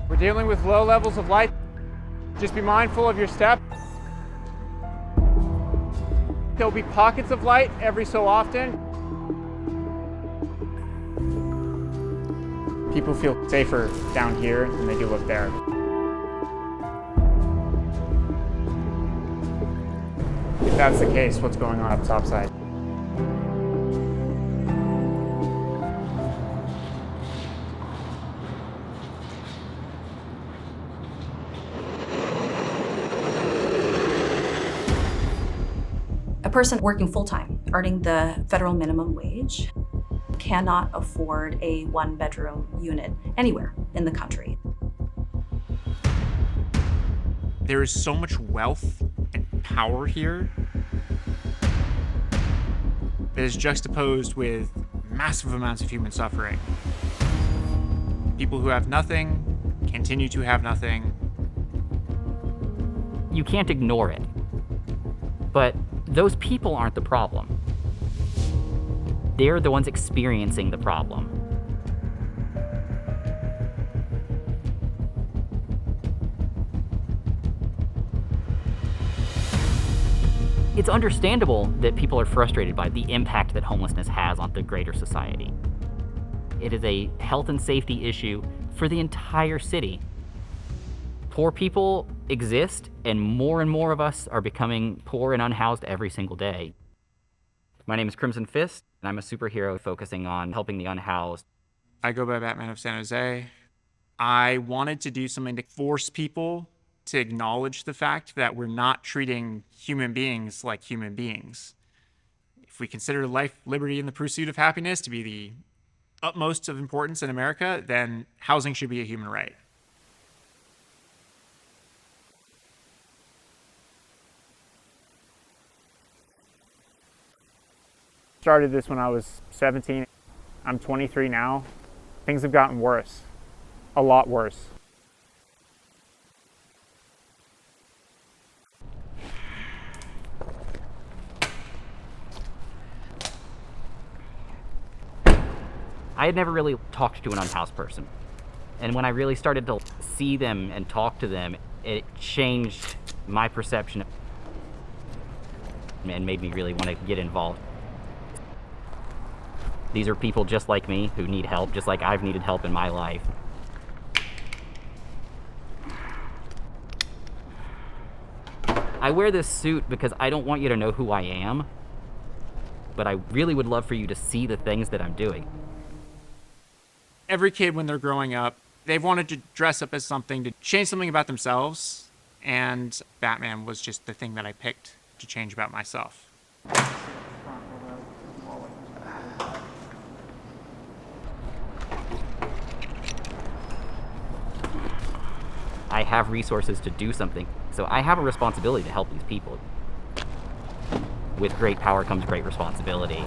We're dealing with low levels of light. Just be mindful of your step. There'll be pockets of light every so often. People feel safer down here than they do up there. If that's the case, what's going on up topside? A person working full-time, earning the federal minimum wage, cannot afford a one-bedroom unit anywhere in the country. There is so much wealth and power here that is juxtaposed with massive amounts of human suffering. People who have nothing continue to have nothing. You can't ignore it. But those people aren't the problem. They're the ones experiencing the problem. It's understandable that people are frustrated by the impact that homelessness has on the greater society. It is a health and safety issue for the entire city. Poor people exist, and more of us are becoming poor and unhoused every single day. My name is Crimson Fist, and I'm a superhero focusing on helping the unhoused. I go by Batman of San Jose. I wanted to do something to force people to acknowledge the fact that we're not treating human beings like human beings. If we consider life, liberty, and the pursuit of happiness to be the utmost of importance in America, then housing should be a human right. Started this when I was 17. I'm 23 now. Things have gotten worse, a lot worse. I had never really talked to an unhoused person. And when I really started to see them and talk to them, it changed my perception and made me really want to get involved. These are people just like me who need help, just like I've needed help in my life. I wear this suit because I don't want you to know who I am, but I really would love for you to see the things that I'm doing. Every kid, when they're growing up, they've wanted to dress up as something to change something about themselves, and Batman was just the thing that I picked to change about myself. I have resources to do something, so I have a responsibility to help these people. With great power comes great responsibility.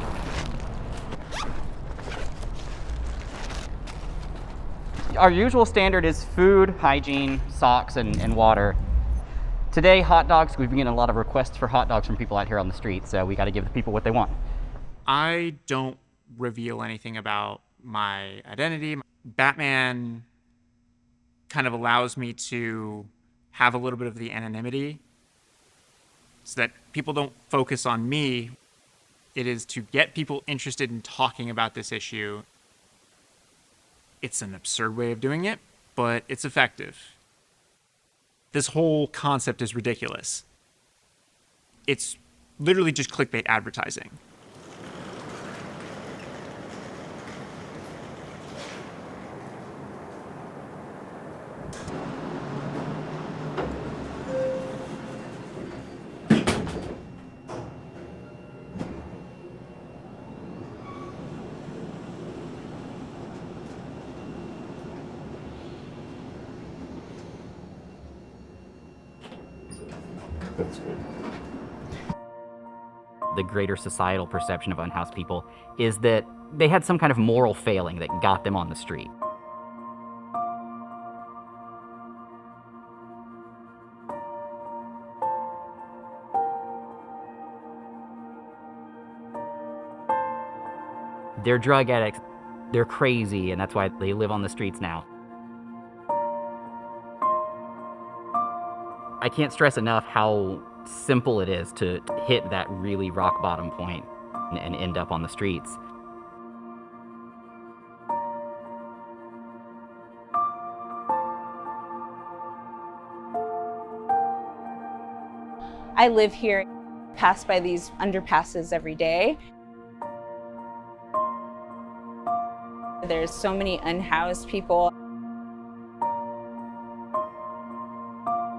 Our usual standard is food, hygiene, socks, and water. Today, hot dogs. We've been getting a lot of requests for hot dogs from people out here on the street, so we got to give the people what they want. I don't reveal anything about my identity. Batman kind of allows me to have a little bit of the anonymity so that people don't focus on me. It is to get people interested in talking about this issue. It's an absurd way of doing it, but it's effective. This whole concept is ridiculous. It's literally just clickbait advertising. That's good. The greater societal perception of unhoused people is that they had some kind of moral failing that got them on the street. They're drug addicts, they're crazy, and that's why they live on the streets now. I can't stress enough how simple it is to hit that really rock bottom point and end up on the streets. I live here, pass by these underpasses every day. There's so many unhoused people.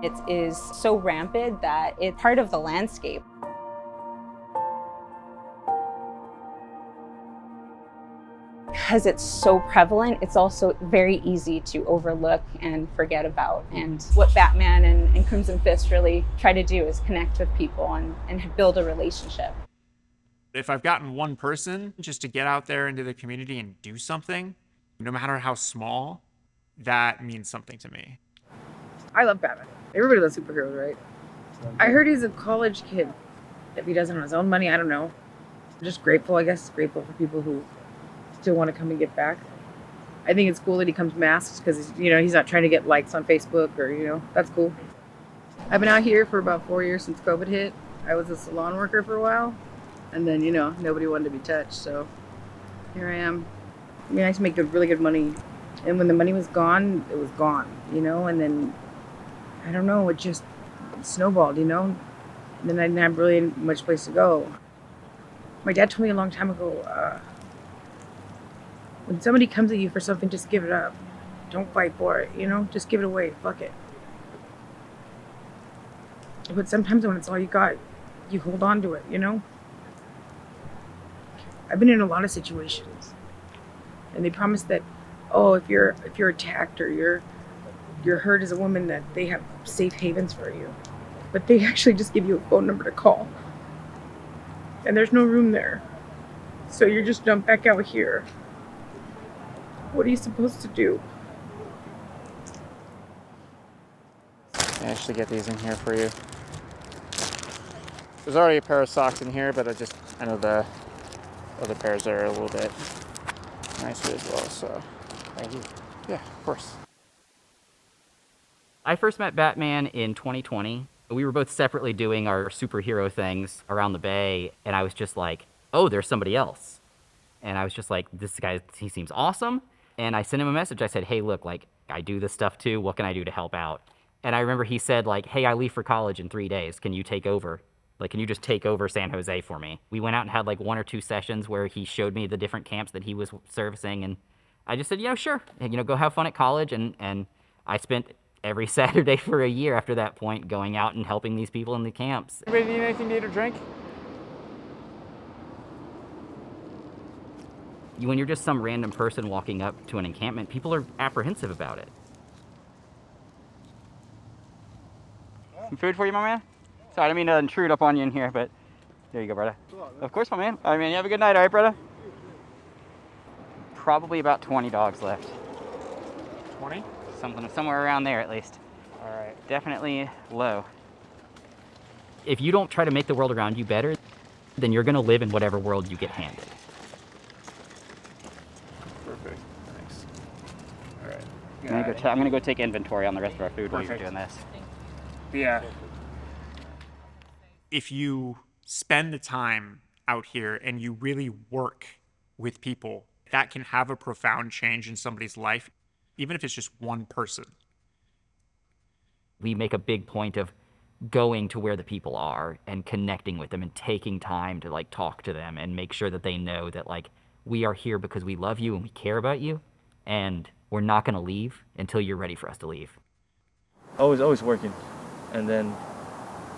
It is so rampant that it's part of the landscape. Because it's so prevalent, it's also very easy to overlook and forget about. And what Batman and Crimson Fist really try to do is connect with people and build a relationship. If I've gotten one person just to get out there into the community and do something, no matter how small, that means something to me. I love Batman. Everybody loves superheroes, right? I heard he's a college kid. If he does it on his own money, I don't know. I'm just grateful, I guess, grateful for people who still want to come and get back. I think it's cool that he comes masked because, he's not trying to get likes on Facebook or, that's cool. I've been out here for about 4 years since COVID hit. I was a salon worker for a while. And then, nobody wanted to be touched. So here I am. I used to make really good money. And when the money was gone, it was gone, And then, I don't know, it just snowballed, And then I didn't have really much place to go. My dad told me a long time ago, when somebody comes at you for something, just give it up. Don't fight for it, Just give it away. Fuck it. But sometimes when it's all you got, you hold on to it, I've been in a lot of situations, and they promise that, if you're attacked or you're hurt as a woman, that they have safe havens for you, but they actually just give you a phone number to call, and there's no room there, so you're just dumped back out here. What are you supposed to do? I actually get these in here for you. There's already a pair of socks in here, but I know the other pairs are a little bit nicer as well, so thank you. Yeah, of course. I first met Batman in 2020. We were both separately doing our superhero things around the Bay, and I was just like, oh, there's somebody else. And I was just like, this guy, he seems awesome. And I sent him a message. I said, hey, look, I do this stuff too. What can I do to help out? And I remember he said, hey, I leave for college in 3 days. Can you take over? Can you just take over San Jose for me? We went out and had 1 or 2 sessions where he showed me the different camps that he was servicing. And I just said, sure. And, go have fun at college. And I spent every Saturday for a year after that point going out and helping these people in the camps. Anybody need anything to eat or drink? When you're just some random person walking up to an encampment, people are apprehensive about it. Some food for you, my man? Sorry, I didn't mean to intrude up on you in here, but there you go, brother. Of course, my man. All right, man, you have a good night, all right, brother? Probably about 20 dogs left. 20? Somewhere around there, at least. All right. Definitely low. If you don't try to make the world around you better, then you're going to live in whatever world you get handed. Perfect. Thanks. All right. I'm going to go take inventory on the rest of our food while you're doing this. Yeah. If you spend the time out here and you really work with people, that can have a profound change in somebody's life, even if it's just one person. We make a big point of going to where the people are and connecting with them and taking time to talk to them and make sure that they know that we are here because we love you and we care about you, and we're not going to leave until you're ready for us to leave. Always working. And then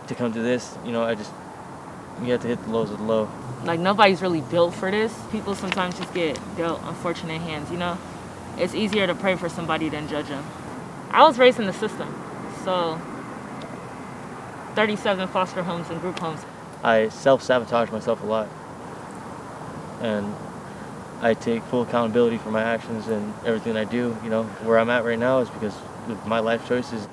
to come to this, you have to hit the lows of the low. Nobody's really built for this. People sometimes just get dealt unfortunate hands, It's easier to pray for somebody than judge them. I was raised in the system, so 37 foster homes and group homes. I self-sabotage myself a lot. And I take full accountability for my actions and everything I do. Where I'm at right now is because of my life choices.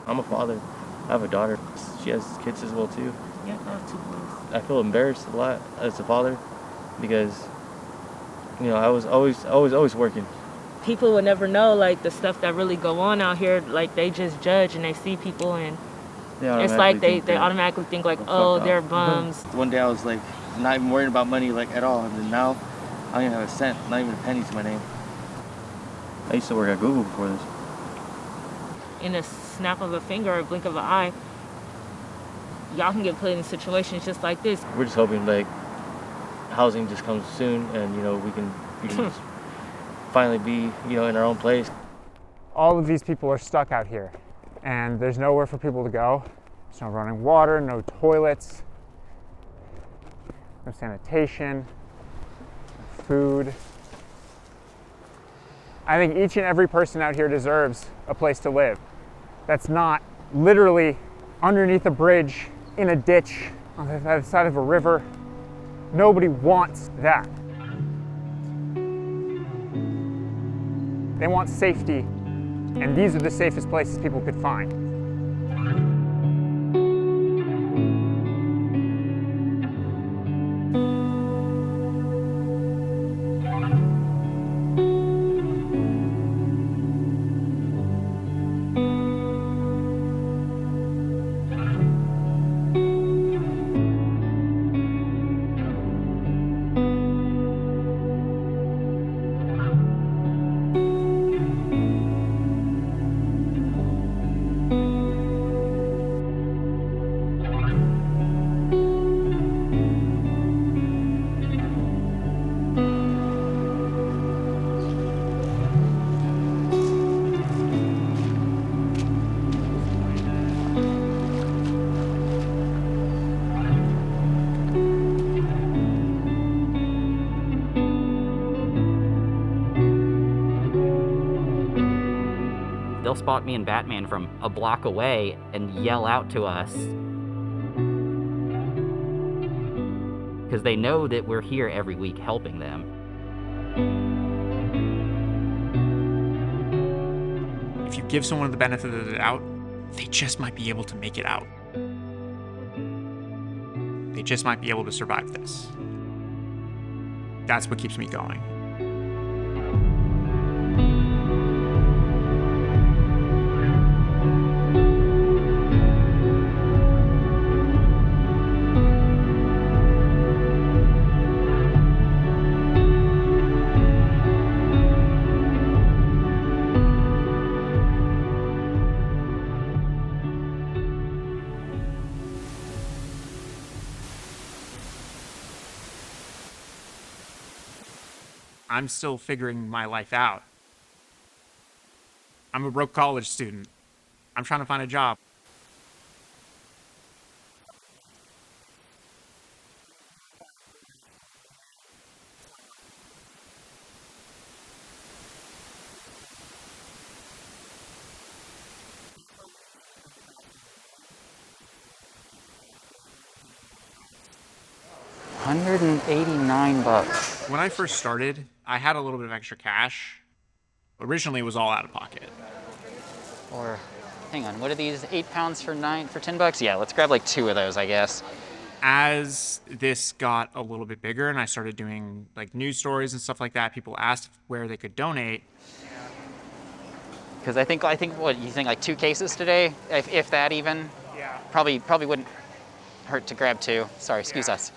I'm a father. I have a daughter. She has kids as well too. Yeah, I have 2 boys. I feel embarrassed a lot as a father because, I was always working. People would never know the stuff that really go on out here. They just judge and they see people and It's like they automatically think like, oh, they're bums. One day I was like not even worrying about money like at all, and then now I don't even have a cent, not even a penny to my name. I used to work at Google before this. In a snap of a finger or a blink of an eye, y'all can get put in situations just like this. We're just hoping like housing just comes soon, and we can just finally be in our own place. All of these people are stuck out here, and there's nowhere for people to go. There's no running water, no toilets, no sanitation, no food. I think each and every person out here deserves a place to live that's not literally underneath a bridge, in a ditch, on the other side of a river. Nobody wants that. They want safety, and these are the safest places people could find. They'll spot me and Batman from a block away and yell out to us because they know that we're here every week helping them. If you give someone the benefit of the doubt, they just might be able to make it out. They just might be able to survive this. That's what keeps me going. I'm still figuring my life out. I'm a broke college student. I'm trying to find a job. $189. When I first started, I had a little bit of extra cash. Originally, it was all out of pocket. Or, hang on, what are these? 8 pounds for $10? Yeah, let's grab like 2 of those, I guess. As this got a little bit bigger and I started doing like news stories and stuff like that, people asked where they could donate. Because I think what you think, like 2 cases today, if that even. Yeah. Probably wouldn't hurt to grab 2. Sorry, excuse us.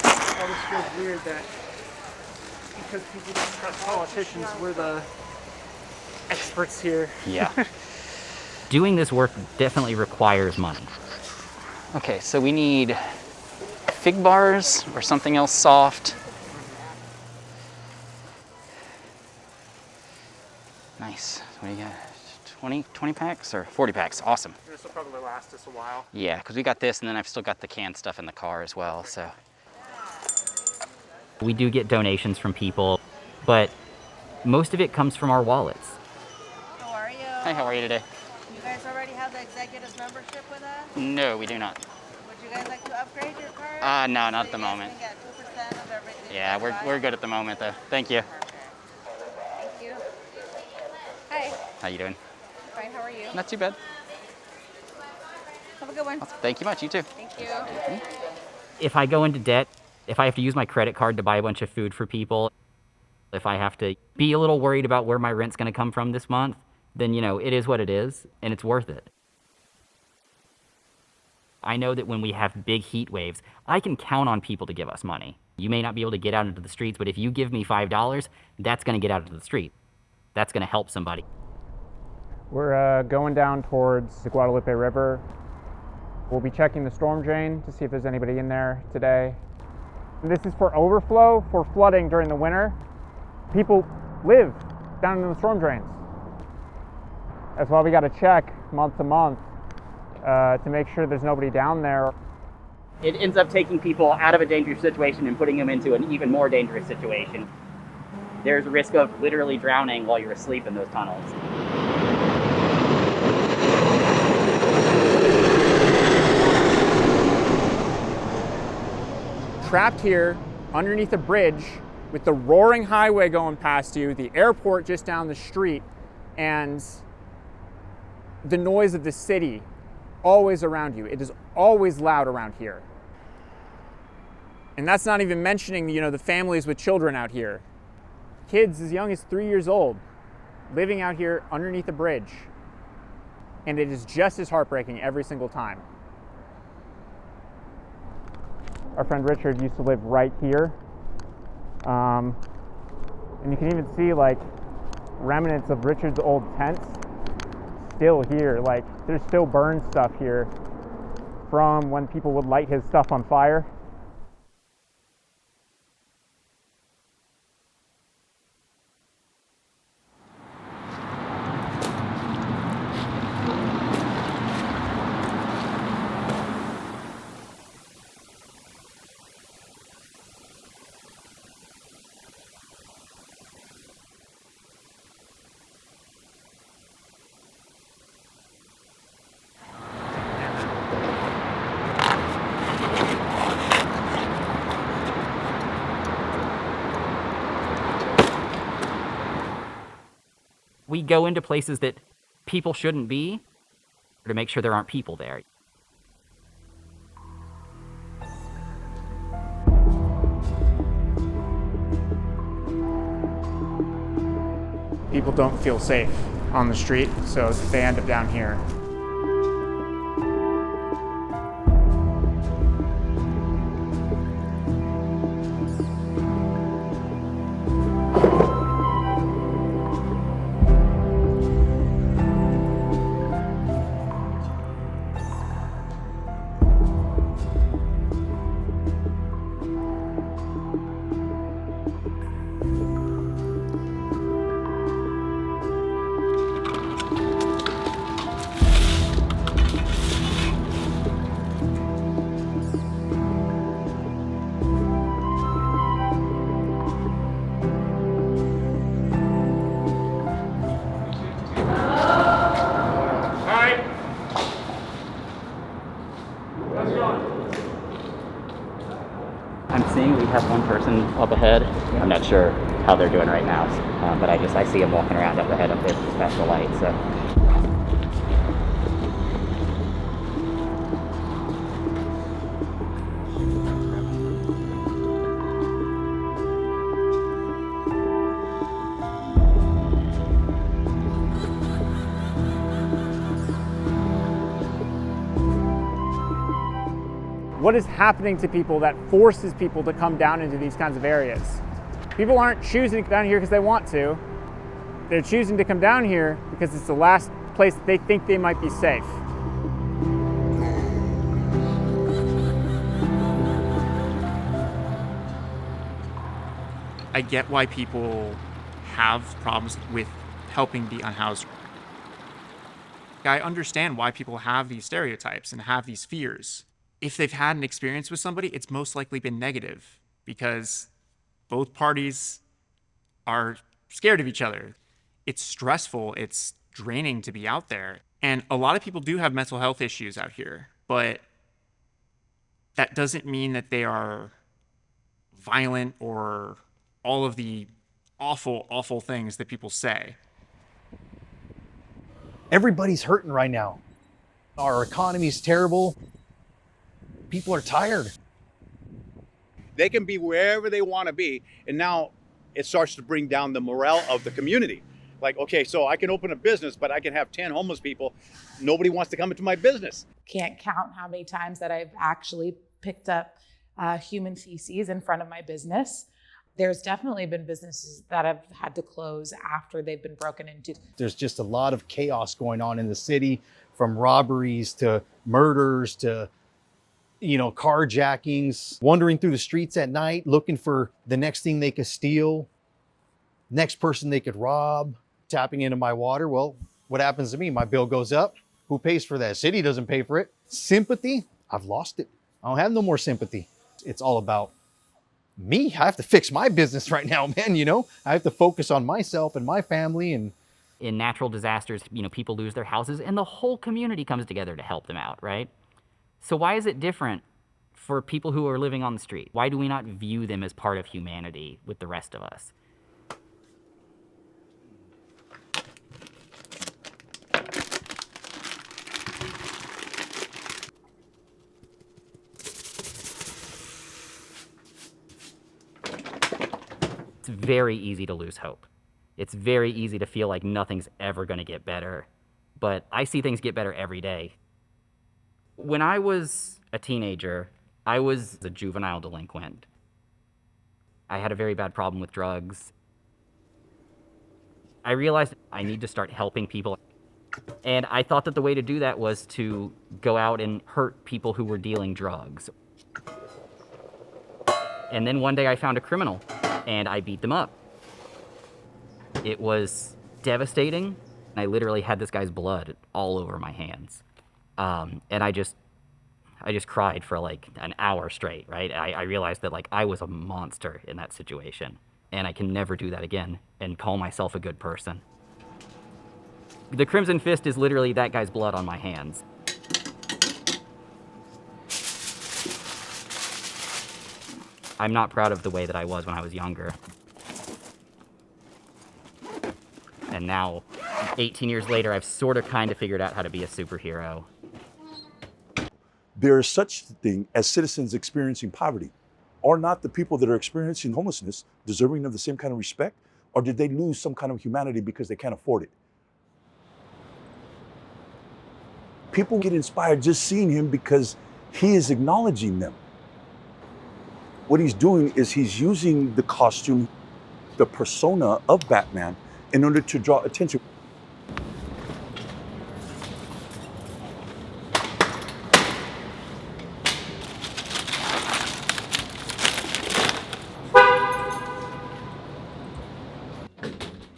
It always feels weird that because people don't trust politicians, we're the experts here. Yeah. Doing this work definitely requires money. Okay, so we need fig bars or something else soft. Nice. What do you got? 20 packs or 40 packs? Awesome. This will probably last us a while. Yeah, because we got this, and then I've still got the canned stuff in the car as well, so. We do get donations from people, but most of it comes from our wallets. How are you? Hey, how are you today? You guys already have the executive membership with us? No, we do not. Would you guys like to upgrade your card? No, not at the You guys moment. can get 2% of everything. Yeah, you buy. we're good at the moment, though. Thank you. Perfect. Thank you. Hi. How you doing? Fine, how are you? Not too bad. Have a good one. Thank you much. You too. Thank you. If I go into debt, if I have to use my credit card to buy a bunch of food for people, if I have to be a little worried about where my rent's going to come from this month, then, it is what it is, and it's worth it. I know that when we have big heat waves, I can count on people to give us money. You may not be able to get out into the streets, but if you give me $5, that's going to get out into the street. That's going to help somebody. We're going down towards the Guadalupe River. We'll be checking the storm drain to see if there's anybody in there today. This is for overflow, for flooding during the winter. People live down in the storm drains. That's why we got to check month to month to make sure there's nobody down there. It ends up taking people out of a dangerous situation and putting them into an even more dangerous situation. There's a risk of literally drowning while you're asleep in those tunnels. Trapped here underneath a bridge with the roaring highway going past you, the airport just down the street, and the noise of the city always around you. It is always loud around here. And that's not even mentioning, the families with children out here. Kids as young as 3 years old living out here underneath a bridge. And it is just as heartbreaking every single time. Our friend Richard used to live right here. And you can even see remnants of Richard's old tents still here. There's still burned stuff here from when people would light his stuff on fire. We go into places that people shouldn't be to make sure there aren't people there. People don't feel safe on the street, so they end up down here. I'm seeing we have one person up ahead. I'm not sure how they're doing right now, but I see him walking around up ahead up there past the light. So. What is happening to people that forces people to come down into these kinds of areas? People aren't choosing to come down here because they want to. They're choosing to come down here because it's the last place that they think they might be safe. I get why people have problems with helping the unhoused. I understand why people have these stereotypes and have these fears. If they've had an experience with somebody, it's most likely been negative because both parties are scared of each other. It's stressful, it's draining to be out there. And a lot of people do have mental health issues out here, but that doesn't mean that they are violent or all of the awful, awful things that people say. Everybody's hurting right now. Our economy's terrible. People are tired. They can be wherever they want to be. And now it starts to bring down the morale of the community Like, okay, so I can open a business, but I can have 10 homeless people. Nobody wants to come into my business. Can't count how many times that I've actually picked up human feces in front of my business. There's definitely been businesses that have had to close after they've been broken into. There's just a lot of chaos going on in the city, from robberies to murders to, carjackings, wandering through the streets at night, looking for the next thing they could steal, next person they could rob, tapping into my water. Well, what happens to me? My bill goes up. Who pays for that? City doesn't pay for it. Sympathy, I've lost it. I don't have no more sympathy. It's all about me. I have to fix my business right now, man. I have to focus on myself and my family. And in natural disasters, people lose their houses and the whole community comes together to help them out, right? So why is it different for people who are living on the street? Why do we not view them as part of humanity with the rest of us? It's very easy to lose hope. It's very easy to feel like nothing's ever going to get better. But I see things get better every day. When I was a teenager, I was a juvenile delinquent. I had a very bad problem with drugs. I realized I need to start helping people. And I thought that the way to do that was to go out and hurt people who were dealing drugs. And then one day I found a criminal and I beat them up. It was devastating. I literally had this guy's blood all over my hands. And I just cried for like an hour straight, right? I realized that like I was a monster in that situation and I can never do that again and call myself a good person. The Crimson Fist is literally that guy's blood on my hands. I'm not proud of the way that I was when I was younger. And now, 18 years later, I've sort of kind of figured out how to be a superhero. There is such a thing as citizens experiencing poverty. Are not the people that are experiencing homelessness deserving of the same kind of respect? Or did they lose some kind of humanity because they can't afford it? People get inspired just seeing him because he is acknowledging them. What he's doing is he's using the costume, the persona of Batman in order to draw attention.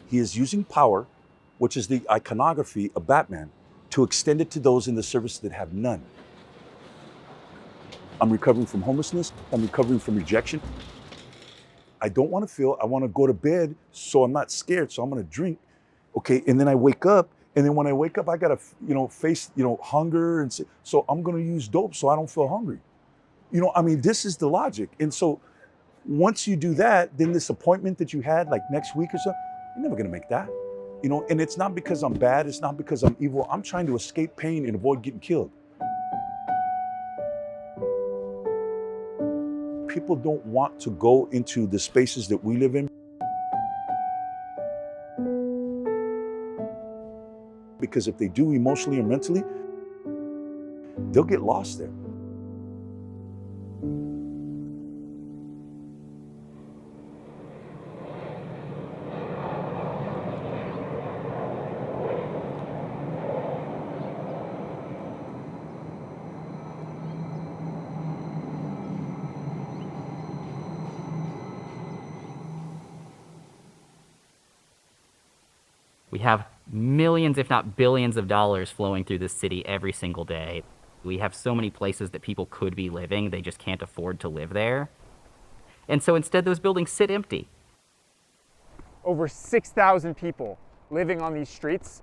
He is using power, which is the iconography of Batman, to extend it to those in the service that have none. I'm recovering from homelessness. I'm recovering from rejection. I don't want to feel, I want to go to bed so I'm not scared, so I'm going to drink. Okay, and then I wake up, and then when I wake up, I got to, face, hunger, and so I'm going to use dope so I don't feel hungry. This is the logic. And so once you do that, then this appointment that you had like next week or so, you're never going to make that. And it's not because I'm bad, it's not because I'm evil. I'm trying to escape pain and avoid getting killed. People don't want to go into the spaces that we live in because if they do emotionally or mentally, they'll get lost there. We have millions, if not billions of dollars flowing through this city every single day. We have so many places that people could be living, they just can't afford to live there. And so instead those buildings sit empty. Over 6,000 people living on these streets.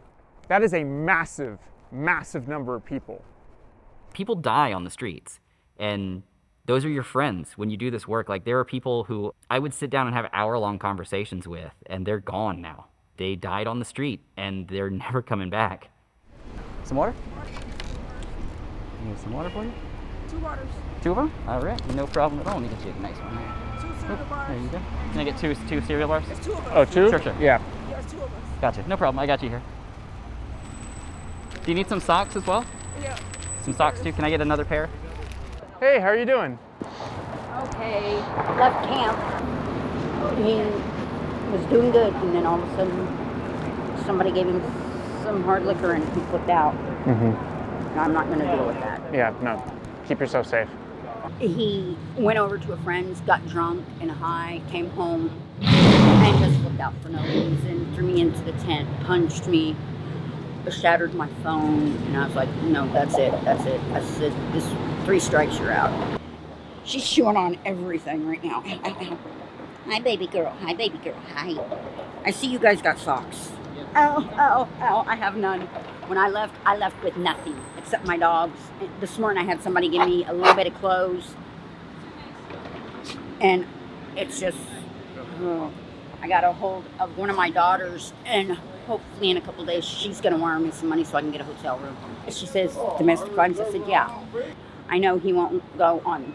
That is a massive, massive number of people. People die on the streets, and those are your friends when you do this work. Like, there are people who I would sit down and have hour-long conversations with, and they're gone now. They died on the street, and they're never coming back. Some water? Need some water for you? 2 waters. 2 of them? All right, no problem at all. Let me get you a nice one here. 2 cereal bars. There you go. Can I get two cereal bars? It's 2 of us. Oh, 2? Sure. Yeah. Yes, 2 of us. Gotcha. No problem. I got you here. Do you need some socks as well? Yeah. Some socks too? Can I get another pair? Hey, how are you doing? Okay, left camp. He was doing good, and then all of a sudden, somebody gave him some hard liquor and he flipped out. Mm-hmm. No, I'm not going to deal with that. Yeah, no. Keep yourself safe. He went over to a friend's, got drunk and high, came home, and just flipped out for no reason. Threw me into the tent, punched me, shattered my phone, and I was like, no, that's it. I said, this 3 strikes, you're out. She's chewing on everything right now. Hi, baby girl. Hi, baby girl. Hi. I see you guys got socks. Ow, I have none. When I left with nothing except my dogs. This morning I had somebody give me a little bit of clothes. And it's just, I got a hold of one of my daughters, and hopefully in a couple days she's going to wire me some money so I can get a hotel room. She says, domestic violence. I said, yeah. I know he won't go on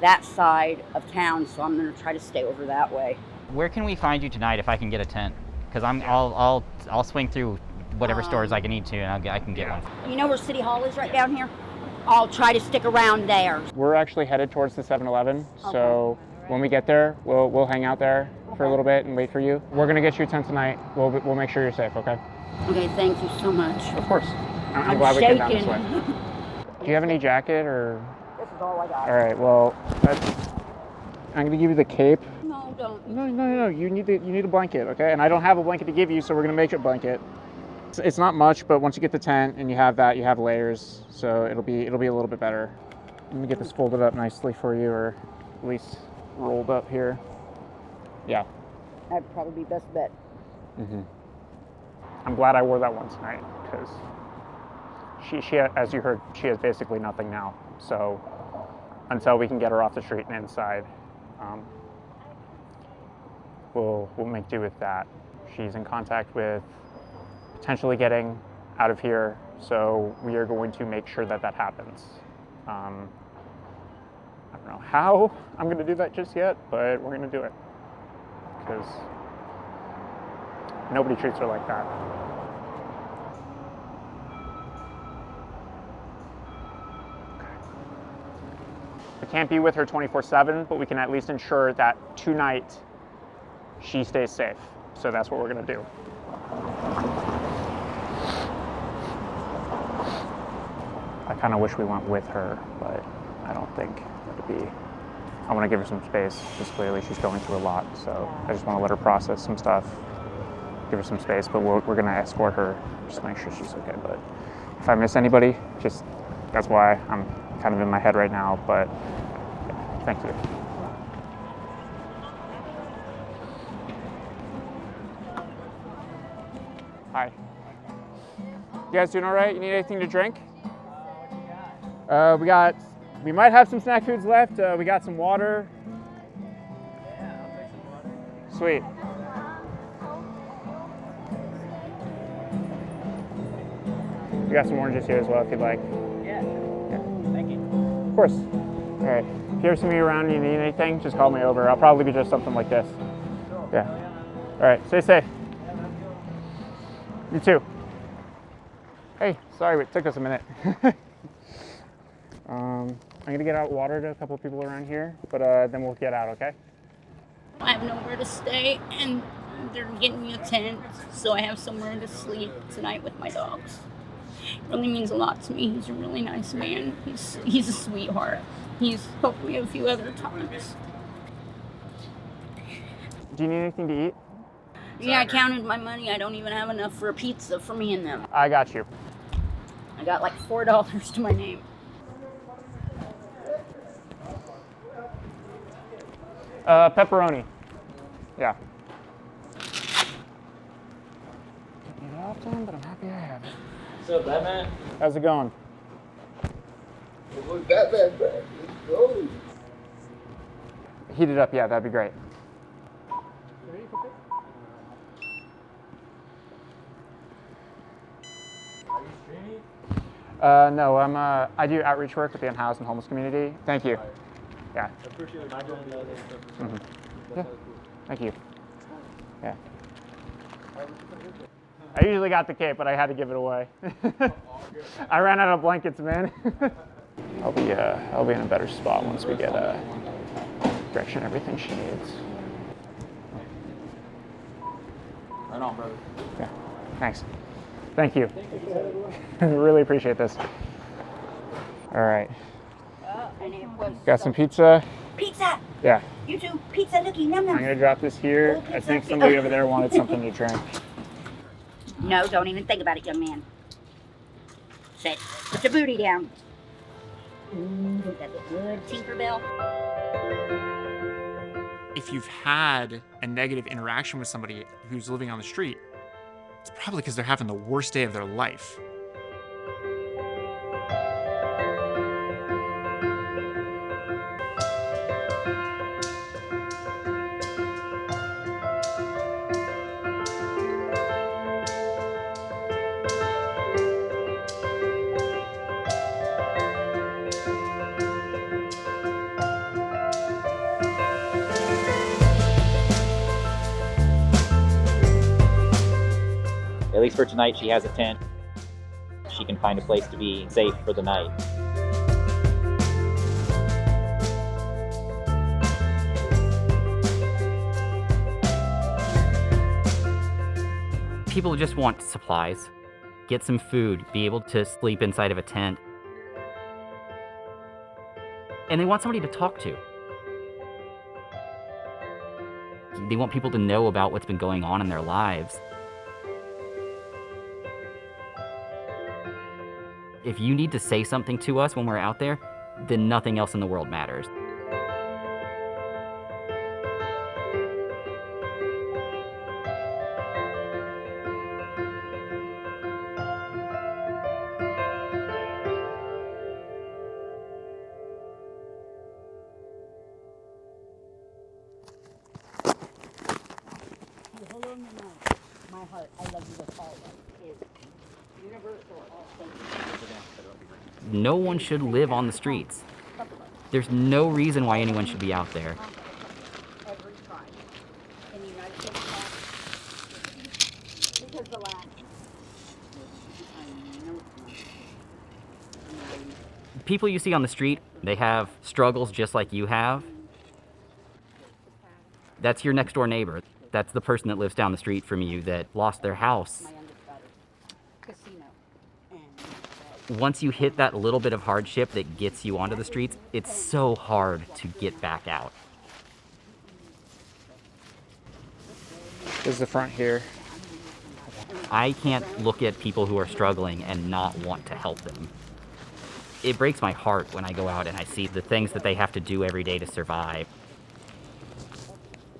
that side of town, so I'm going to try to stay over that way. Where can we find you tonight if I can get a tent? Because I'll swing through whatever stores I can need to, and I can get one. You know where City Hall is right down here? I'll try to stick around there. We're actually headed towards the 7-Eleven, so when we get there, we'll hang out there for a little bit and wait for you. We're gonna get you a tent tonight. We'll make sure you're safe, okay? Okay, thank you so much. Of course. I'm glad we came down this way. Do you have any jacket or? This is all I got. All right. Well, I'm gonna give you the cape. No, don't. No. You need a blanket, okay? And I don't have a blanket to give you, so we're gonna make you a blanket. It's not much, but once you get the tent and you have that, you have layers, so it'll be a little bit better. Let me get this folded up nicely for you, or at least rolled up here. Yeah. That'd probably be best bet. Mm-hmm. I'm glad I wore that one tonight, because she, as you heard, she has basically nothing now. So until we can get her off the street and inside, we'll make do with that. She's in contact with potentially getting out of here, so we are going to make sure that happens. I don't know how I'm going to do that just yet, but we're going to do it, because nobody treats her like that. We can't be with her 24/7, but we can at least ensure that tonight she stays safe. So that's what we're going to do. I kind of wish we went with her, but I don't think it'd be. I want to give her some space, because clearly she's going through a lot. So I just want to let her process some stuff, give her some space, but we're going to escort her just to make sure she's okay. But if I miss anybody, just that's why I'm kind of in my head right now, but yeah, thank you. Hi. You guys doing all right? You need anything to drink? We might have some snack foods left. We got some water. Yeah, I'll take some water. Sweet. We got some oranges here as well if you'd like. Yeah. Thank you. Of course. All right. If you ever see me around and you need anything, just call me over. I'll probably be just something like this. Yeah. All right. Stay safe. You too. Hey, sorry it took us a minute. I'm gonna get out water to a couple of people around here, but then we'll get out, okay? I have nowhere to stay, and they're getting me a tent, so I have somewhere to sleep tonight with my dogs. It really means a lot to me. He's a really nice man. He's a sweetheart. He's helped me a few other times. Do you need anything to eat? Yeah, I counted my money. I don't even have enough for a pizza for me and them. I got you. I got like $4 to my name. Pepperoni. Yeah. Don't eat it often, but I'm happy I have it. What's up, Batman? How's it going? Batman, let's go. Heat it up, yeah, that'd be great. Are you streaming? No, I do outreach work with the Unhoused and homeless community. Thank you. Yeah. I appreciate it. Yeah. Thank you. Yeah. I usually got the cape, but I had to give it away. I ran out of blankets, man. I'll be in a better spot once we get Gretchen everything she needs. Right on, brother. Yeah, thanks. Thank you. Really appreciate this. All right. And it was Got some pizza. pizza. Yeah. You too. Pizza, looky, num num. I'm gonna drop this here. I think somebody over there wanted something to drink. No, don't even think about it, young man. Sit. Put your booty down. Ooh, that's a good Tinkerbell. If you've had a negative interaction with somebody who's living on the street, it's probably because they're having the worst day of their life. At least for tonight, she has a tent. She can find a place to be safe for the night. People just want supplies, get some food, be able to sleep inside of a tent. And they want somebody to talk to. They want people to know about what's been going on in their lives. If you need to say something to us when we're out there, then nothing else in the world matters. My heart, I love you with all of it. Universal, all things. No one should live on the streets. There's no reason why anyone should be out there. Every tribe in the United States because the last. People you see on the street, they have struggles just like you have. That's your next door neighbor. That's the person that lives down the street from you that lost their house. Once you hit that little bit of hardship that gets you onto the streets, it's so hard to get back out. This is the front here. I can't look at people who are struggling and not want to help them. It breaks my heart when I go out and I see the things that they have to do every day to survive.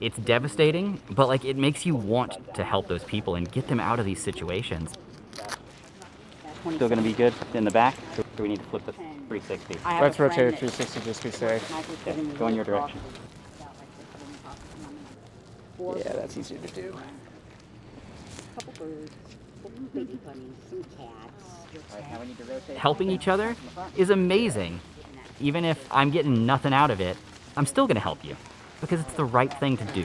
It's devastating, but like it makes you want to help those people and get them out of these situations. Still going to be good in the back? Or do we need to flip the 360? Let's rotate it 360 just to be safe. Okay, go in your direction. Yeah, that's easier to do. Couple birds, some baby bunnies, some cats. Now we need to rotate. Helping each other is amazing. Even if I'm getting nothing out of it, I'm still going to help you because it's the right thing to do.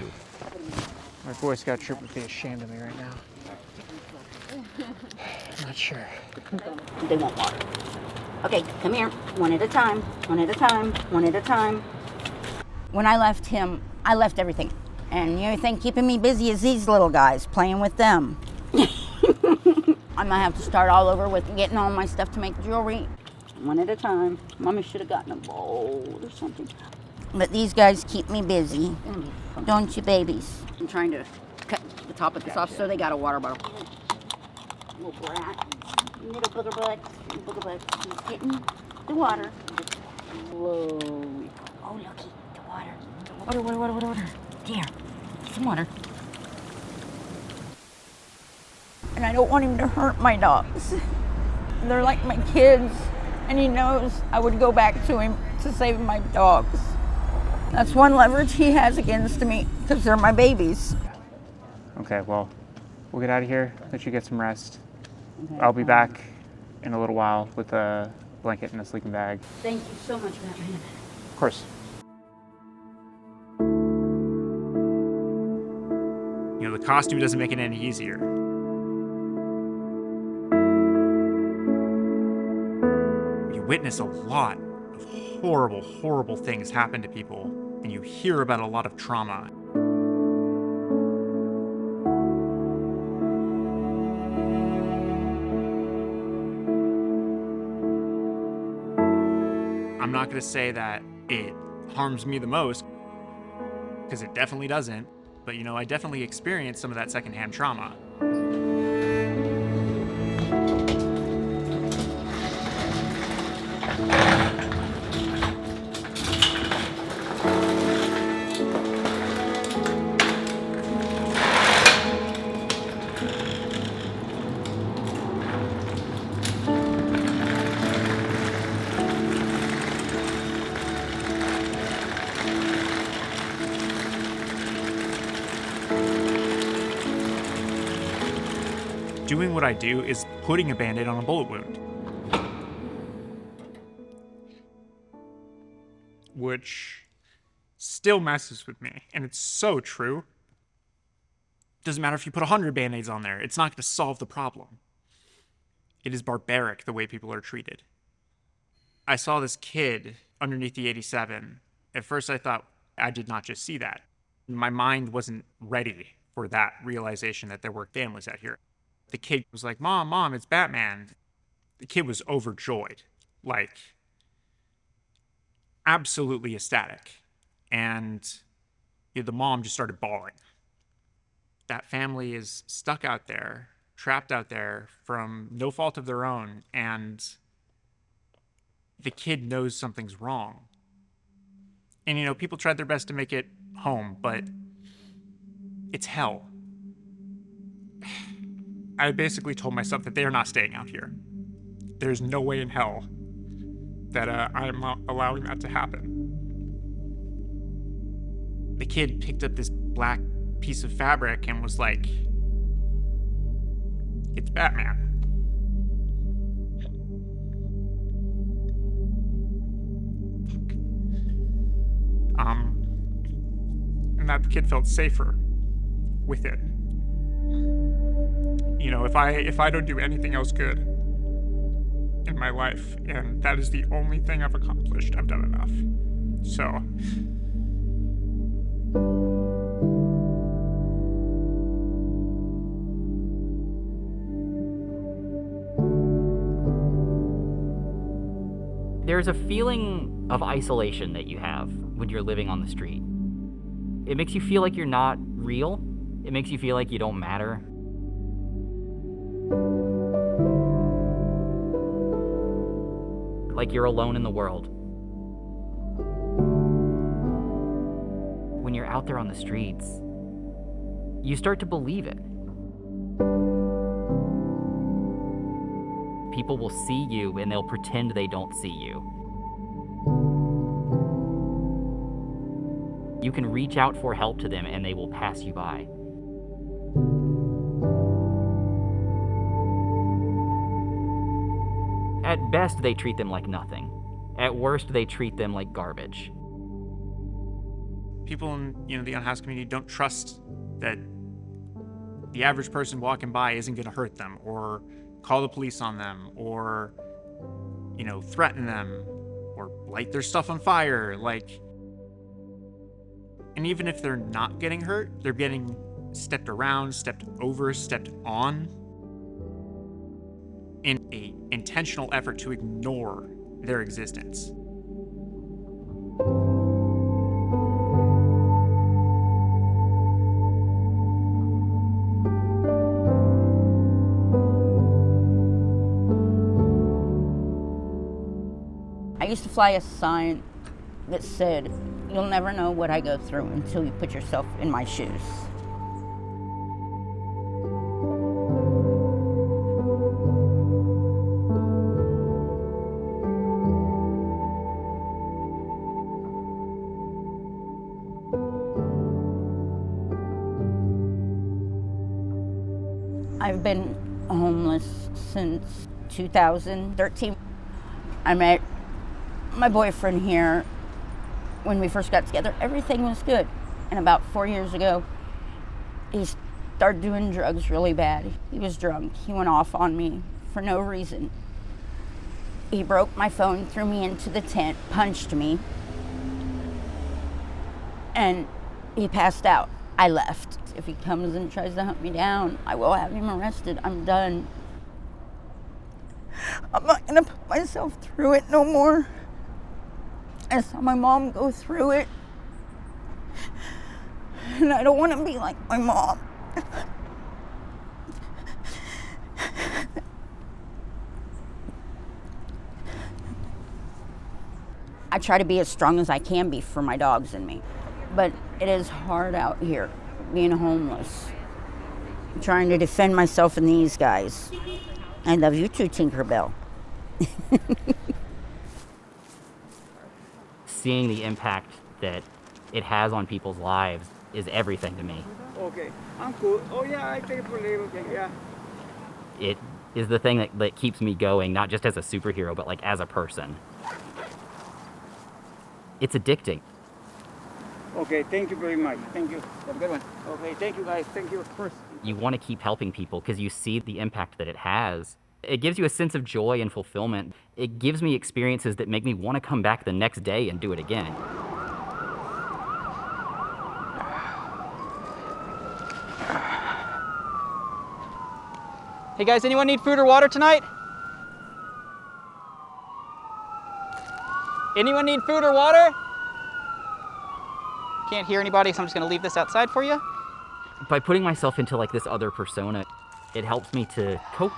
My Boy Scout troop would be ashamed of me right now. I'm not sure. They want water. Okay, come here. One at a time. One at a time. One at a time. When I left him, I left everything. And you think keeping me busy is these little guys, playing with them. I might have to start all over with getting all my stuff to make jewelry. One at a time. Mama should have gotten a bowl or something. But these guys keep me busy. Don't you, babies? I'm trying to cut the top of this off so they got a water bottle. Little brat. Little booger butt. Little booger butt. He's getting the water. Slowly. Oh, looky. The water. Water. Here. Some water. And I don't want him to hurt my dogs. They're like my kids. And he knows I would go back to him to save my dogs. That's one leverage he has against me, because they're my babies. Okay, well, we'll get out of here, let you get some rest. Okay, I'll be back in a little while with a blanket and a sleeping bag. Thank you so much, Batman. Of course. You know, the costume doesn't make it any easier. You witness a lot of horrible, horrible things happen to people, and you hear about a lot of trauma. I'm not going to say that it harms me the most, because it definitely doesn't, but you know, I definitely experienced some of that secondhand trauma. Doing what I do is putting a Band-Aid on a bullet wound. Which still messes with me, and it's so true. Doesn't matter if you put 100 Band-Aids on there, it's not going to solve the problem. It is barbaric the way people are treated. I saw this kid underneath the 87. At first I thought, I did not just see that. My mind wasn't ready for that realization that there were families out here. The kid was like, Mom, it's Batman. The kid was overjoyed, like absolutely ecstatic. And you know, the mom just started bawling. That family is stuck out there, trapped out there from no fault of their own, and the kid knows something's wrong. And you know, people tried their best to make it home, but it's hell. I basically told myself that they are not staying out here. There's no way in hell that I'm allowing that to happen. The kid picked up this black piece of fabric and was like, it's Batman. And that the kid felt safer with it. You know, if I don't do anything else good in my life, and that is the only thing I've accomplished, I've done enough. So. There's a feeling of isolation that you have when you're living on the street. It makes you feel like you're not real. It makes you feel like you don't matter. Like you're alone in the world. When you're out there on the streets, you start to believe it. People will see you and they'll pretend they don't see you. You can reach out for help to them and they will pass you by. At best, they treat them like nothing. At worst, they treat them like garbage. People in the unhoused community don't trust that the average person walking by isn't going to hurt them or call the police on them or threaten them or light their stuff on fire. And even if they're not getting hurt, they're getting stepped around, stepped over, stepped on in an intentional effort to ignore their existence. I used to fly a sign that said, "You'll never know what I go through until you put yourself in my shoes." I've been homeless since 2013. I met my boyfriend here when we first got together. Everything was good. And about 4 years ago, He started doing drugs really bad. He was drunk. He went off on me for no reason. He broke my phone, threw me into the tent, punched me, and he passed out. I left. If he comes and tries to hunt me down, I will have him arrested. I'm done. I'm not gonna put myself through it no more. I saw my mom go through it, and I don't want to be like my mom. I try to be as strong as I can be for my dogs and me, but it is hard out here being homeless. I'm trying to defend myself and these guys. I love you too, Tinkerbell. Seeing the impact that it has on people's lives is everything to me. Okay, Uncle. Oh yeah, I take it for labor. Okay, yeah. It is the thing that keeps me going, not just as a superhero, but like as a person. It's addicting. Okay, thank you very much. Thank you. Have a good one. Okay, thank you guys. Thank you. Of course. You want to keep helping people because you see the impact that it has. It gives you a sense of joy and fulfillment. It gives me experiences that make me want to come back the next day and do it again. Hey guys, anyone need food or water tonight? Anyone need food or water? Can't hear anybody, so I'm just gonna leave this outside for you. By putting myself into like this other persona, it helps me to cope.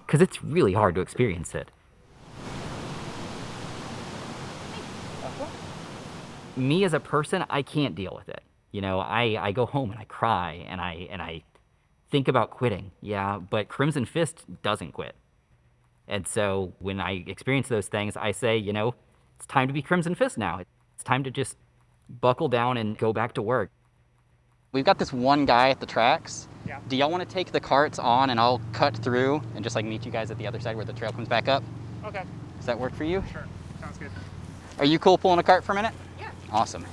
Because it's really hard to experience it. Me as a person, I can't deal with it. You know, I go home and I cry and I think about quitting. Yeah, but Crimson Fist doesn't quit. And so when I experience those things, I say, you know, it's time to be Crimson Fist now. It's time to just buckle down and go back to work. We've got this one guy at the tracks. Yeah. Do y'all want to take the carts on and I'll cut through and just like meet you guys at the other side where the trail comes back up? Okay. Does that work for you? Sure. Sounds good. Are you cool pulling a cart for a minute? Yeah. Awesome.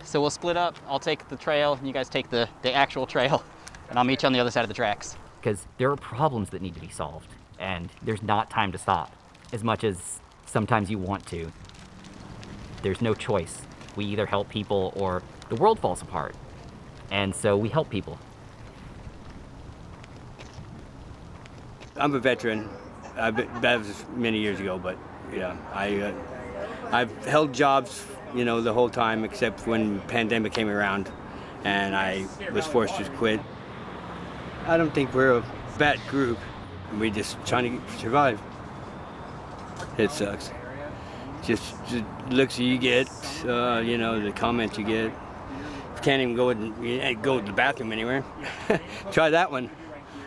So we'll split up. I'll take the trail and you guys take the actual trail and I'll meet you on the other side of the tracks. Because there are problems that need to be solved and there's not time to stop as much as sometimes you want to. There's no choice. We either help people or the world falls apart. And so we help people. I'm a veteran. That was many years ago, but yeah, I've held jobs, you know, the whole time except when the pandemic came around and I was forced to quit. I don't think we're a bad group. We're just trying to survive. It sucks. Just the looks you get, you know, the comments you get. Can't even go to the bathroom anywhere. Try that one.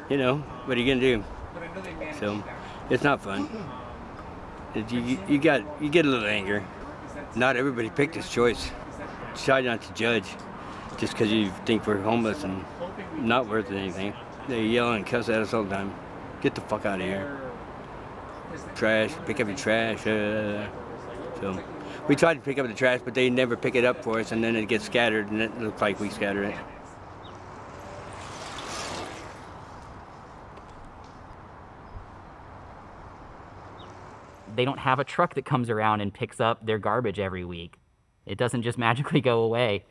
You know, what are you gonna do? So, it's not fun. You get a little anger. Not everybody picked this choice. Try not to judge just because you think we're homeless and not worth anything. They yell and cuss at us all the time. Get the fuck out of here. Trash, pick up your trash. So we tried to pick up the trash, but they never pick it up for us, and then it gets scattered, and it looks like we scattered it. They don't have a truck that comes around and picks up their garbage every week. It doesn't just magically go away.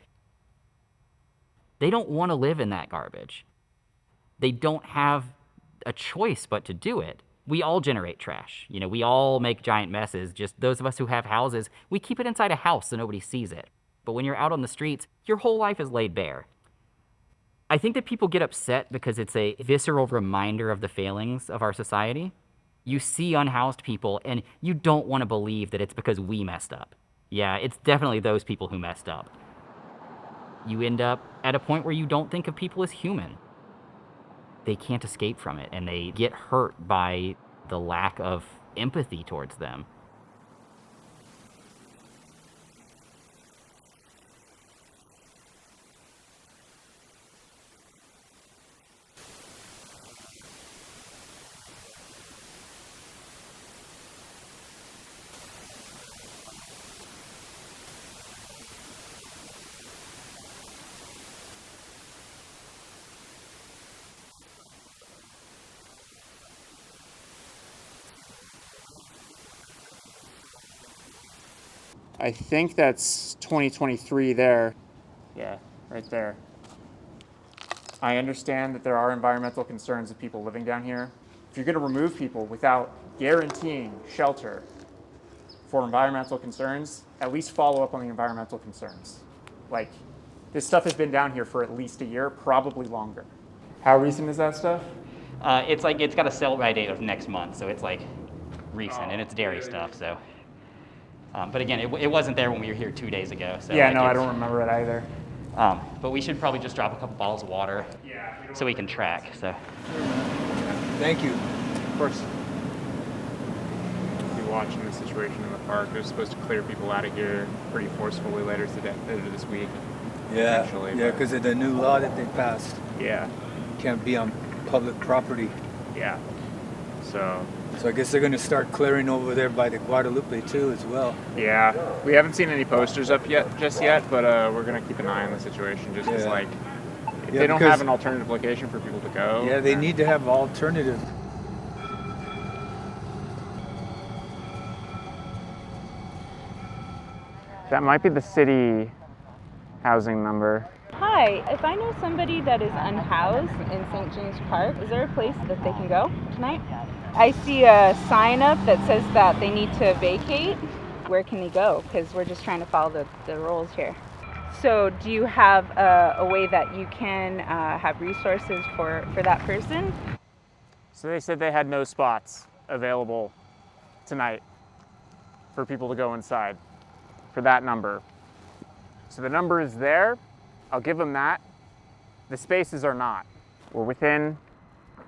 They don't want to live in that garbage. They don't have a choice but to do it. We all generate trash. You know, we all make giant messes. Just those of us who have houses, we keep it inside a house so nobody sees it. But when you're out on the streets, your whole life is laid bare. I think that people get upset because it's a visceral reminder of the failings of our society. You see unhoused people and you don't want to believe that it's because we messed up. Yeah, it's definitely those people who messed up. You end up at a point where you don't think of people as human. They can't escape from it, and they get hurt by the lack of empathy towards them. I think that's 2023 there. Yeah, right there. I understand that there are environmental concerns of people living down here. If you're going to remove people without guaranteeing shelter for environmental concerns, at least follow up on the environmental concerns. Like, this stuff has been down here for at least a year, probably longer. How recent is that stuff? It's like, it's got a sell-by date of next month, so it's like recent, and it's dairy stuff, so. But again, it wasn't there when we were here 2 days ago. So Yeah, like no, I don't remember it either. But we should probably just drop a couple bottles of water so we can track, so. Thank you. Of course. Be watching the situation in the park. They're supposed to clear people out of here pretty forcefully later this week. Yeah, yeah, because of the new law that they passed. Yeah. You can't be on public property. Yeah. So I guess they're going to start clearing over there by the Guadalupe too as well. yeah, we haven't seen any posters up just yet, but we're gonna keep an eye on the situation just because, like, if they don't have an alternative location for people to go. Yeah, they need to have alternative. That might be the city housing number. Hi, if I know somebody that is unhoused in St. James Park, is there a place that they can go tonight? I see a sign up that says that they need to vacate. Where can they go? Because we're just trying to follow the rules here. So do you have a way that you can have resources for that person? So they said they had no spots available tonight for people to go inside for that number. So the number is there. I'll give them that. The spaces are not. We're within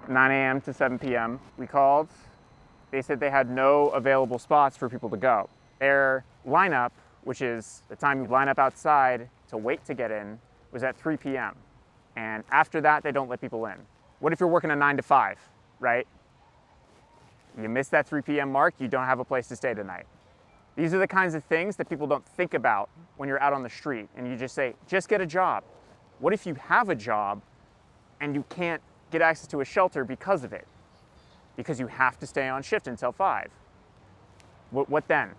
9 a.m. to 7 p.m. We called. They said they had no available spots for people to go. Their lineup, which is the time you line up outside to wait to get in, was at 3 p.m. And after that, they don't let people in. What if you're working a 9 to 5, right? You miss that 3 p.m. mark, you don't have a place to stay tonight. These are the kinds of things that people don't think about when you're out on the street and you just say, just get a job. What if you have a job and you can't get access to a shelter because of it? Because you have to stay on shift until 5. What then?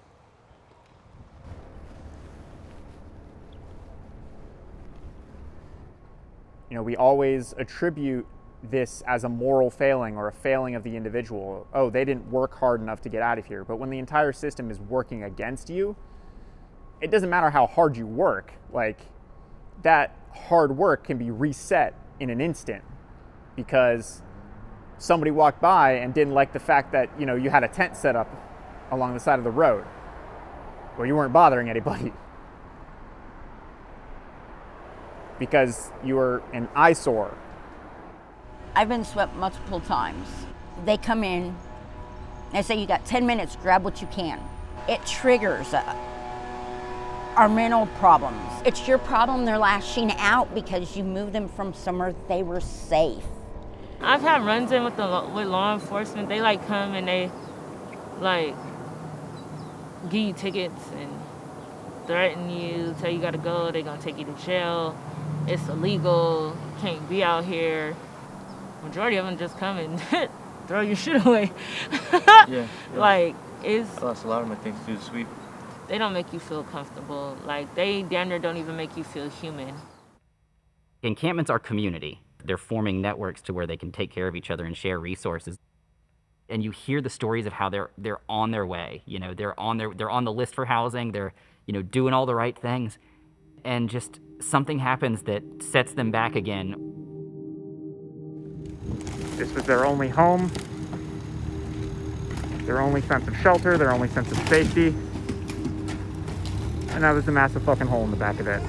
You know, we always attribute this as a moral failing or a failing of the individual. Oh, they didn't work hard enough to get out of here. But when the entire system is working against you, it doesn't matter how hard you work. Like, that hard work can be reset in an instant because somebody walked by and didn't like the fact that, you know, you had a tent set up along the side of the road or you weren't bothering anybody because you were an eyesore. I've been swept multiple times. They come in, they say, you got 10 minutes, grab what you can. It triggers our mental problems. It's your problem they're lashing out because you moved them from somewhere they were safe. I've had runs in with law enforcement. They like come and they like give you tickets and threaten you, tell you gotta go, they're gonna take you to jail. It's illegal, you can't be out here. Majority of them just come and throw your shit away. Yeah. Like, it's... I lost a lot of my things through the sweep. They don't make you feel comfortable. Like, they damn near don't even make you feel human. Encampments are community. They're forming networks to where they can take care of each other and share resources. And you hear the stories of how they're on their way. You know, they're on the list for housing. They're, you know, doing all the right things. And just something happens that sets them back again. This was their only home, their only sense of shelter, their only sense of safety. And now there's a massive fucking hole in the back of it.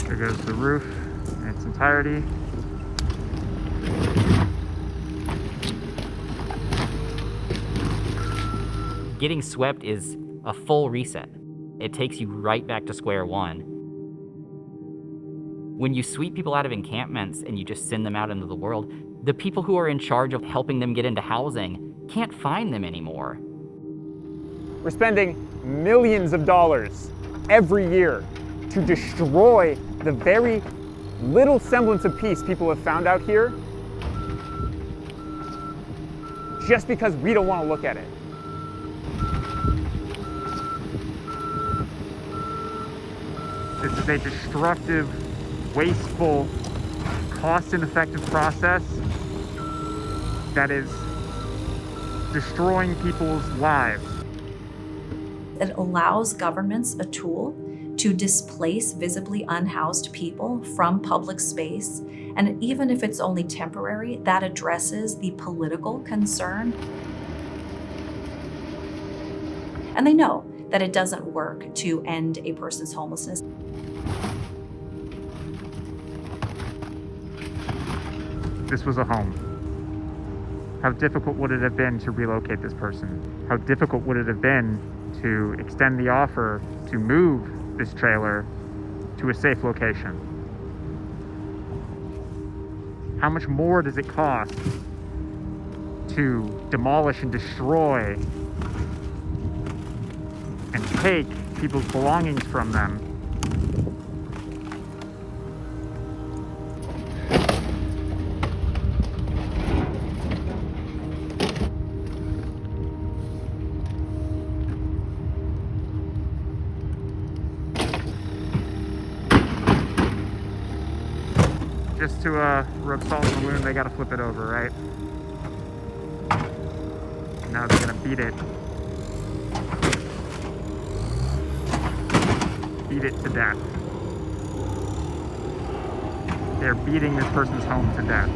There goes the roof in its entirety. Getting swept is a full reset. It takes you right back to square one. When you sweep people out of encampments and you just send them out into the world, the people who are in charge of helping them get into housing can't find them anymore. We're spending millions of dollars every year to destroy the very little semblance of peace people have found out here just because we don't want to look at it. This is a destructive, wasteful, cost-ineffective process that is destroying people's lives. It allows governments a tool to displace visibly unhoused people from public space. And even if it's only temporary, that addresses the political concern. And they know that it doesn't work to end a person's homelessness. This was a home. How difficult would it have been to relocate this person? How difficult would it have been to extend the offer to move this trailer to a safe location? How much more does it cost to demolish and destroy and take people's belongings from them? Just to rub salt in the wound, they gotta flip it over, right? Now they're gonna beat it. Beat it to death. They're beating this person's home to death.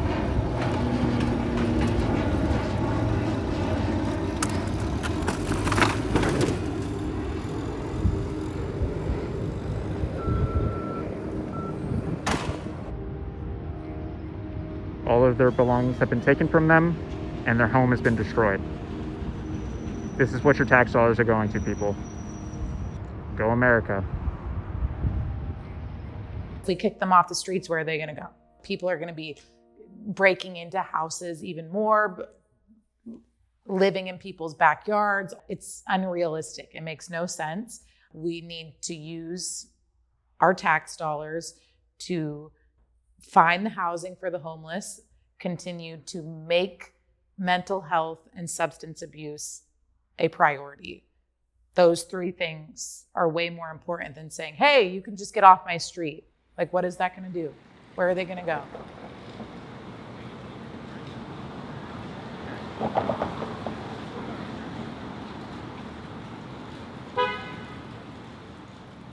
All of their belongings have been taken from them, and their home has been destroyed. This is what your tax dollars are going to, people. Go America. If we kick them off the streets, where are they going to go? People are going to be breaking into houses even more, living in people's backyards. It's unrealistic. It makes no sense. We need to use our tax dollars to find the housing for the homeless, continue to make mental health and substance abuse a priority. Those three things are way more important than saying, hey, you can just get off my street. Like, what is that going to do? Where are they going to go?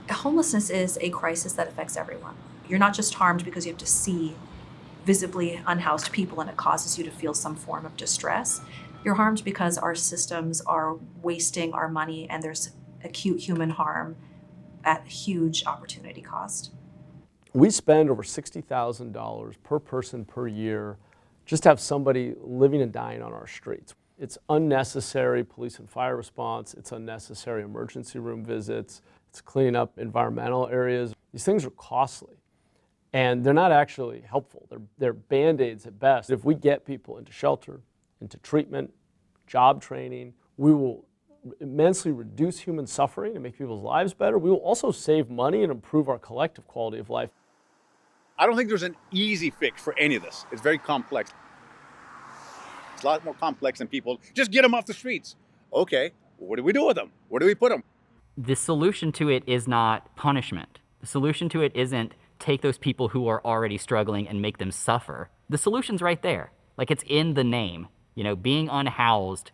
Homelessness is a crisis that affects everyone. You're not just harmed because you have to see visibly unhoused people and it causes you to feel some form of distress. You're harmed because our systems are wasting our money and there's acute human harm at huge opportunity cost. We spend over $60,000 per person per year just to have somebody living and dying on our streets. It's unnecessary police and fire response. It's unnecessary emergency room visits. It's cleaning up environmental areas. These things are costly. And they're not actually helpful. They're Band-Aids at best. If we get people into shelter, into treatment, job training, we will immensely reduce human suffering and make people's lives better. We will also save money and improve our collective quality of life. I don't think there's an easy fix for any of this. It's very complex. It's a lot more complex than people just get them off the streets. Okay, what do we do with them? Where do we put them? The solution to it is not punishment. The solution to it isn't take those people who are already struggling and make them suffer. The solution's right there. Like, it's in the name. You know, being unhoused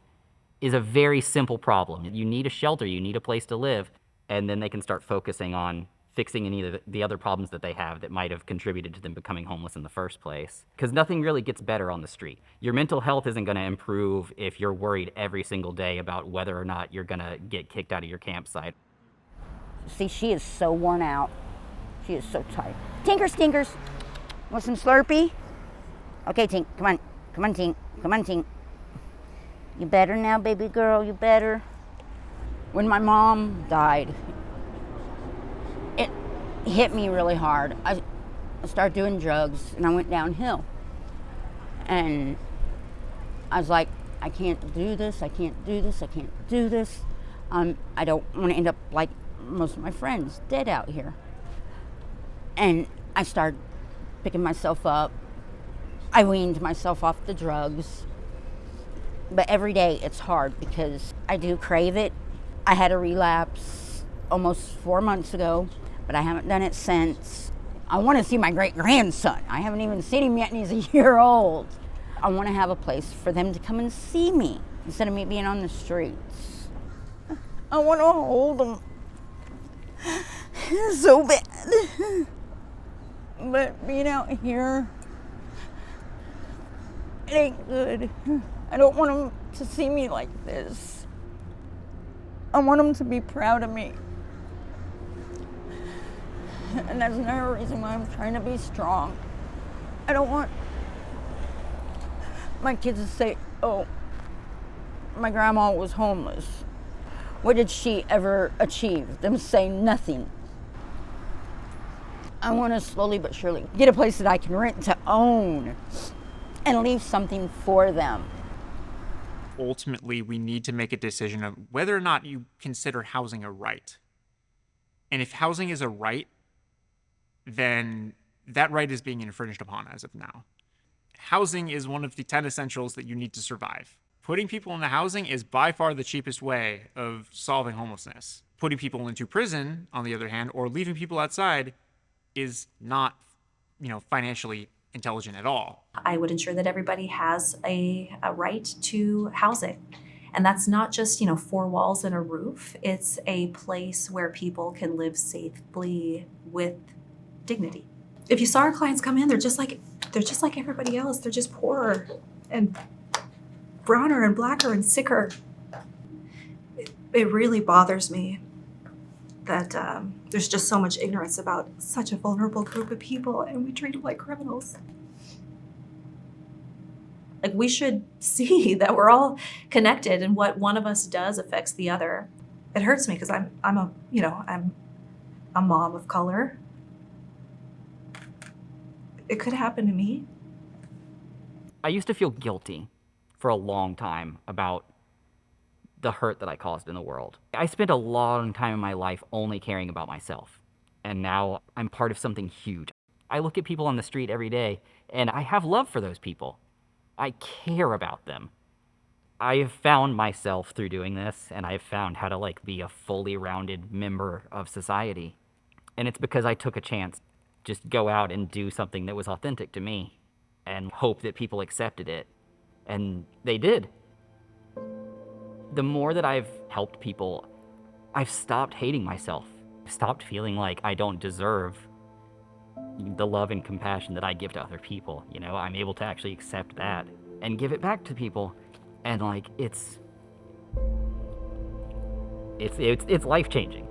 is a very simple problem. You need a shelter, you need a place to live, and then they can start focusing on fixing any of the other problems that they have that might have contributed to them becoming homeless in the first place. Because nothing really gets better on the street. Your mental health isn't going to improve if you're worried every single day about whether or not you're going to get kicked out of your campsite. See, she is so worn out. She is so tired. Tinker Stinkers, want some Slurpee? Okay, Tink, come on. Come on, Tink. Come on, Tink. You better now, baby girl, you better. When my mom died, it hit me really hard. I started doing drugs and I went downhill. And I was like, I can't do this, I can't do this, I can't do this. I don't want to end up like most of my friends, dead out here. And I started picking myself up. I weaned myself off the drugs. But every day it's hard because I do crave it. I had a relapse almost 4 months ago, but I haven't done it since. I want to see my great-grandson. I haven't even seen him yet, and he's a year old. I want to have a place for them to come and see me instead of me being on the streets. I want to hold them so bad. But being out here, it ain't good. I don't want them to see me like this. I want them to be proud of me. And that's another reason why I'm trying to be strong. I don't want my kids to say, oh, my grandma was homeless. What did she ever achieve? Them saying nothing. I want to slowly but surely get a place that I can rent to own and leave something for them. Ultimately, we need to make a decision of whether or not you consider housing a right. And if housing is a right, then that right is being infringed upon as of now. Housing is one of the 10 essentials that you need to survive. Putting people into housing is by far the cheapest way of solving homelessness. Putting people into prison, on the other hand, or leaving people outside is not, financially intelligent at all. I would ensure that everybody has a right to housing. And that's not just, 4 walls and a roof. It's a place where people can live safely with dignity. If you saw our clients come in, they're just like everybody else. They're just poorer and browner and blacker and sicker. It really bothers me that there's just so much ignorance about such a vulnerable group of people, and we treat them like criminals. Like, we should see that we're all connected, and what one of us does affects the other. It hurts me because I'm a mom of color. It could happen to me. I used to feel guilty for a long time about the hurt that I caused in the world. I spent a long time in my life only caring about myself, and now I'm part of something huge. I look at people on the street every day, and I have love for those people. I care about them. I have found myself through doing this, and I've found how to be a fully rounded member of society. And it's because I took a chance, just go out and do something that was authentic to me, and hope that people accepted it. And they did. The more that I've helped people, I've stopped hating myself. I've stopped feeling like I don't deserve the love and compassion that I give to other people. I'm able to actually accept that and give it back to people. And it's life-changing.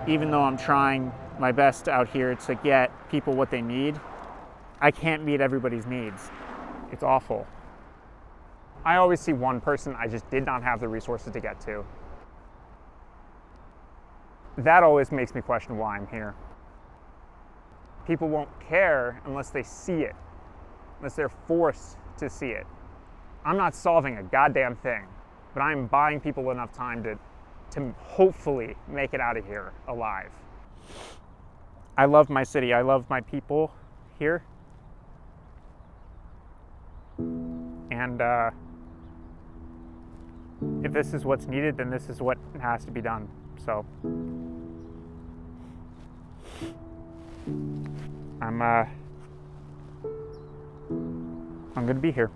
Even though I'm trying my best out here to get people what they need, I can't meet everybody's needs. It's awful. I always see one person I just did not have the resources to get to. That always makes me question why I'm here. People won't care unless they see it, unless they're forced to see it. I'm not solving a goddamn thing, but I'm buying people enough time to hopefully make it out of here alive. I love my city, I love my people, here. And if this is what's needed, then this is what has to be done. So I'm going to be here.